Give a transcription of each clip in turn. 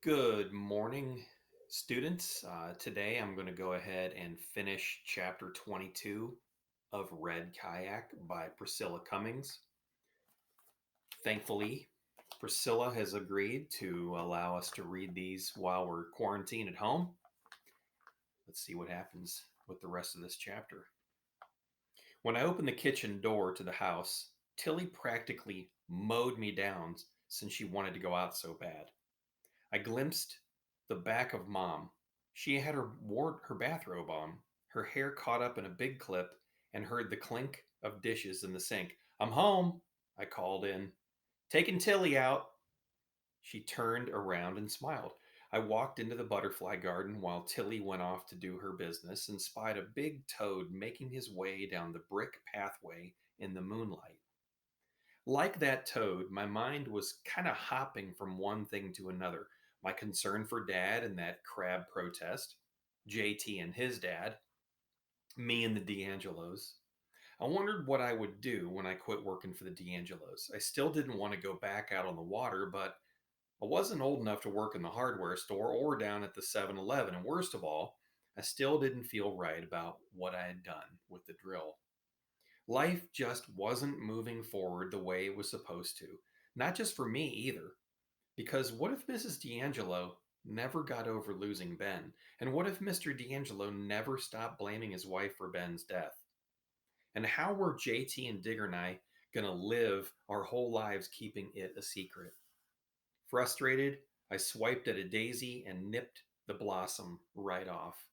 Good morning, students. Today I'm going to go ahead and finish chapter 22 of Red Kayak by Priscilla Cummings. Thankfully, Priscilla has agreed to allow us to read these while we're quarantined at home. Let's see what happens with the rest of this chapter. When I opened the kitchen door to the house, Tilly practically mowed me down since she wanted to go out so bad. I glimpsed the back of Mom. She had her bathrobe on, her hair caught up in a big clip, and heard the clink of dishes in the sink. "I'm home," I called in. "Taking Tilly out." She turned around and smiled. I walked into the butterfly garden while Tilly went off to do her business and spied a big toad making his way down the brick pathway in the moonlight. Like that toad, my mind was kind of hopping from one thing to another. My concern for dad and that crab protest, JT and his dad, me and the D'Angelos. I wondered what I would do when I quit working for the D'Angelos. I still didn't want to go back out on the water, but I wasn't old enough to work in the hardware store or down at the 7-Eleven. And worst of all, I still didn't feel right about what I had done with the drill. Life just wasn't moving forward the way it was supposed to. Not just for me either. Because what if Mrs. D'Angelo never got over losing Ben? And what if Mr. D'Angelo never stopped blaming his wife for Ben's death? And how were JT and Digger and I going to live our whole lives keeping it a secret? Frustrated, I swiped at a daisy and nipped the blossom right off.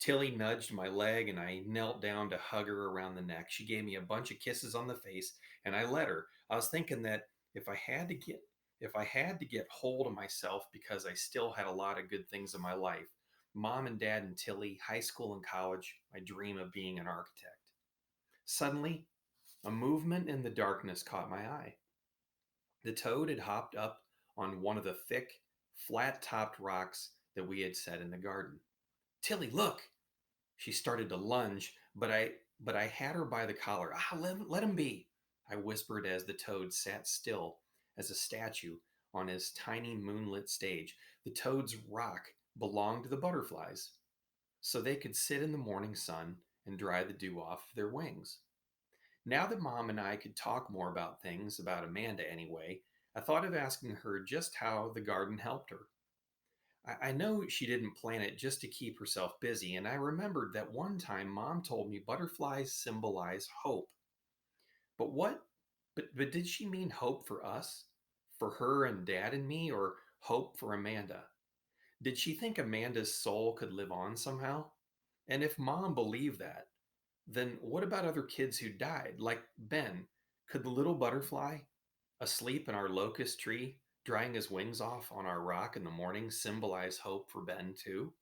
Tilly nudged my leg and I knelt down to hug her around the neck. She gave me a bunch of kisses on the face and I let her. I was thinking that if I had to get hold of myself because I still had a lot of good things in my life. Mom and dad and Tilly, high school and college, my dream of being an architect. Suddenly, a movement in the darkness caught my eye. The toad had hopped up on one of the thick, flat topped rocks that we had set in the garden. "Tilly, look!" She started to lunge, but I had her by the collar. Let him be," I whispered as the toad sat still as a statue on his tiny moonlit stage. The toad's rock belonged to the butterflies, so they could sit in the morning sun and dry the dew off their wings. Now that Mom and I could talk more about things, about Amanda anyway, I thought of asking her just how the garden helped her. I know she didn't plan it just to keep herself busy, and I remembered that one time Mom told me butterflies symbolize hope. But what? But did she mean hope for us, for her and Dad and me, or hope for Amanda? Did she think Amanda's soul could live on somehow? And if Mom believed that, then what about other kids who died, like Ben? Could the little butterfly, asleep in our locust tree, drying his wings off on our rock in the morning, symbolize hope for Ben too?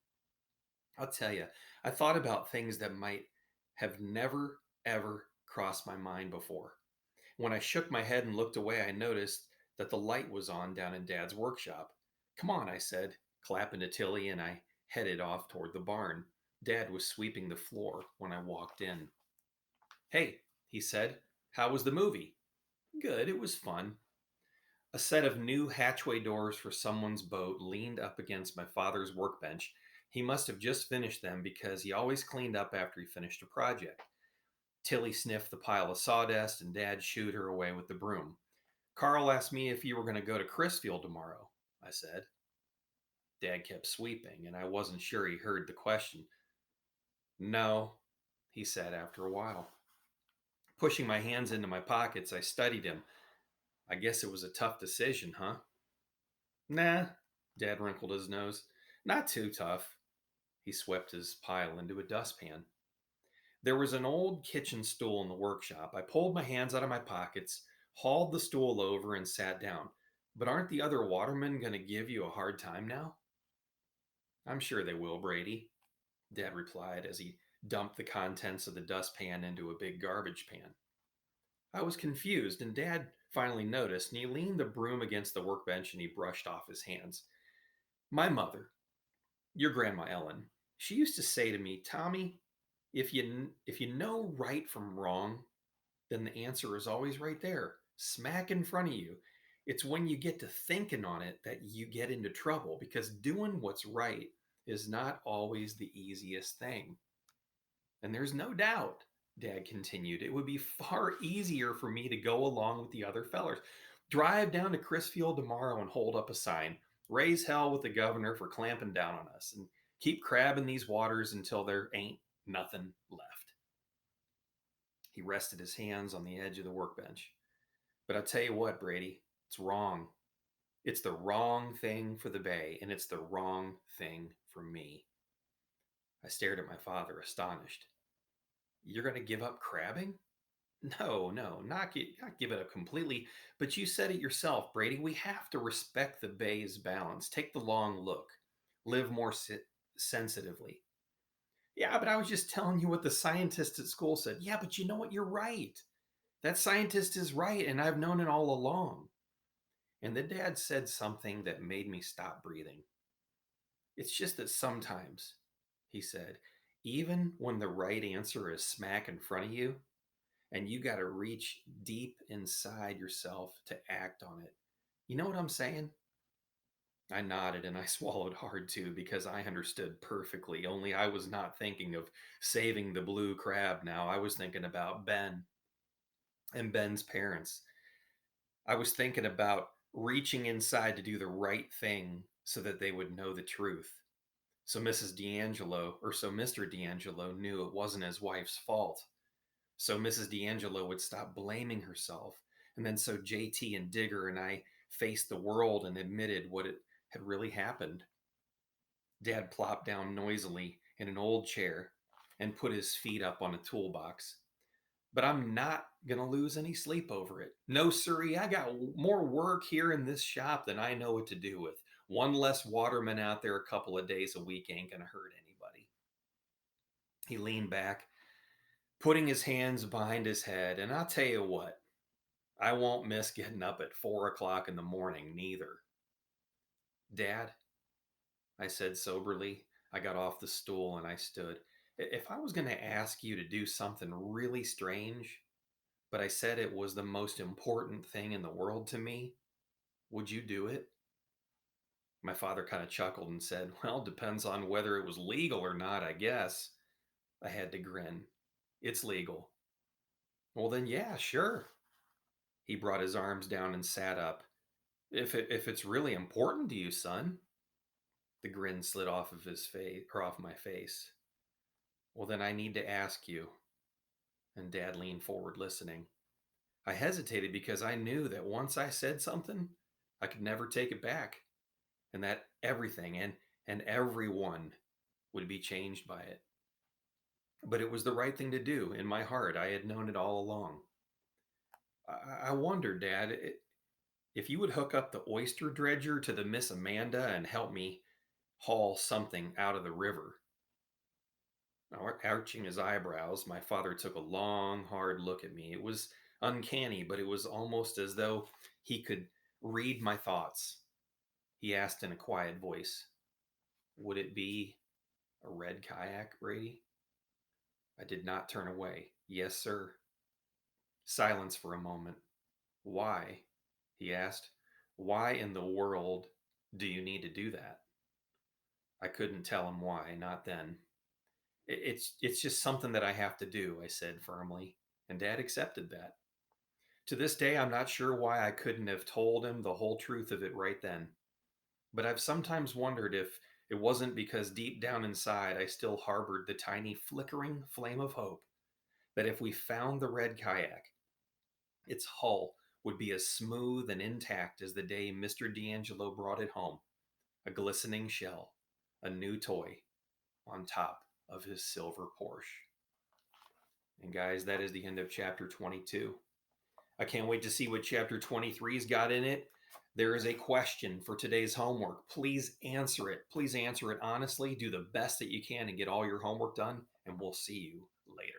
I'll tell you, I thought about things that might have never, ever crossed my mind before. When I shook my head and looked away, I noticed that the light was on down in Dad's workshop. "Come on," I said, clapping to Tilly, and I headed off toward the barn. Dad was sweeping the floor when I walked in. "Hey," he said, "how was the movie?" "Good, it was fun." A set of new hatchway doors for someone's boat leaned up against my father's workbench. He must have just finished them because he always cleaned up after he finished a project. Tilly sniffed the pile of sawdust and Dad shooed her away with the broom. "Carl asked me if you were going to go to Chrisfield tomorrow," I said. Dad kept sweeping, and I wasn't sure he heard the question. "No," he said after a while. Pushing my hands into my pockets, I studied him. "I guess it was a tough decision, huh?" "Nah," Dad wrinkled his nose. "Not too tough." He swept his pile into a dustpan. There was an old kitchen stool in the workshop. I pulled my hands out of my pockets, hauled the stool over, and sat down. "But aren't the other watermen going to give you a hard time now?" "I'm sure they will, Brady," Dad replied as he dumped the contents of the dustpan into a big garbage pan. I was confused, and Dad finally noticed, and he leaned the broom against the workbench and he brushed off his hands. "My mother, your Grandma Ellen, she used to say to me, 'Tommy, if you know right from wrong, then the answer is always right there, smack in front of you. It's when you get to thinking on it that you get into trouble because doing what's right is not always the easiest thing. And there's no doubt, Dad continued, it would be far easier for me to go along with the other fellers. Drive down to Chrisfield tomorrow and hold up a sign. Raise hell with the governor for clamping down on us and keep crabbing these waters until there ain't nothing left. He rested his hands on the edge of the workbench. But I'll tell you what, Brady, it's wrong. It's the wrong thing for the bay, and it's the wrong thing for me. I stared at my father, astonished. You're going to give up crabbing? No, no, not give it up completely. But you said it yourself, Brady. We have to respect the bay's balance. Take the long look. Live more sensitively. Yeah, but I was just telling you what the scientist at school said. Yeah, but you know what? You're right. That scientist is right, and I've known it all along. And the dad said something that made me stop breathing. It's just that sometimes, he said, even when the right answer is smack in front of you, and you got to reach deep inside yourself to act on it. You know what I'm saying? I nodded and I swallowed hard too because I understood perfectly, only I was not thinking of saving the blue crab now. I was thinking about Ben and Ben's parents. I was thinking about reaching inside to do the right thing so that they would know the truth. So Mr. D'Angelo knew it wasn't his wife's fault. So Mrs. D'Angelo would stop blaming herself. And then so JT and Digger and I faced the world and admitted what it had really happened. Dad plopped down noisily in an old chair and put his feet up on a toolbox. But I'm not going to lose any sleep over it. No, sirree, I got more work here in this shop than I know what to do with. One less waterman out there a couple of days a week ain't going to hurt anybody. He leaned back, putting his hands behind his head, and I'll tell you what, I won't miss getting up at 4 o'clock in the morning, neither. Dad, I said soberly. I got off the stool and I stood. If I was going to ask you to do something really strange, but I said it was the most important thing in the world to me, would you do it? My father kind of chuckled and said, well, depends on whether it was legal or not, I guess. I had to grin. It's legal. Well, then, yeah, sure. He brought his arms down and sat up. If it's really important to you, son. The grin slid off of his face or off my face. Well, then I need to ask you. And Dad leaned forward, listening. I hesitated because I knew that once I said something, I could never take it back, and that everything and everyone would be changed by it. But it was the right thing to do in my heart. I had known it all along. I wondered, Dad, if you would hook up the oyster dredger to the Miss Amanda and help me haul something out of the river. Arching his eyebrows, my father took a long, hard look at me. It was uncanny, but it was almost as though he could read my thoughts. He asked in a quiet voice, would it be a red kayak, Brady? I did not turn away. Yes, sir. Silence for a moment. Why? He asked. Why in the world do you need to do that? I couldn't tell him why, not then. It's just something that I have to do, I said firmly, and Dad accepted that. To this day, I'm not sure why I couldn't have told him the whole truth of it right then. But I've sometimes wondered if it wasn't because deep down inside I still harbored the tiny flickering flame of hope that if we found the red kayak, its hull would be as smooth and intact as the day Mr. D'Angelo brought it home, a glistening shell, a new toy on top of his silver Porsche. And guys, that is the end of chapter 22. I can't wait to see what chapter 23's got in it. There is a question for today's homework. Please answer it. Please answer it honestly. Do the best that you can and get all your homework done, and we'll see you later.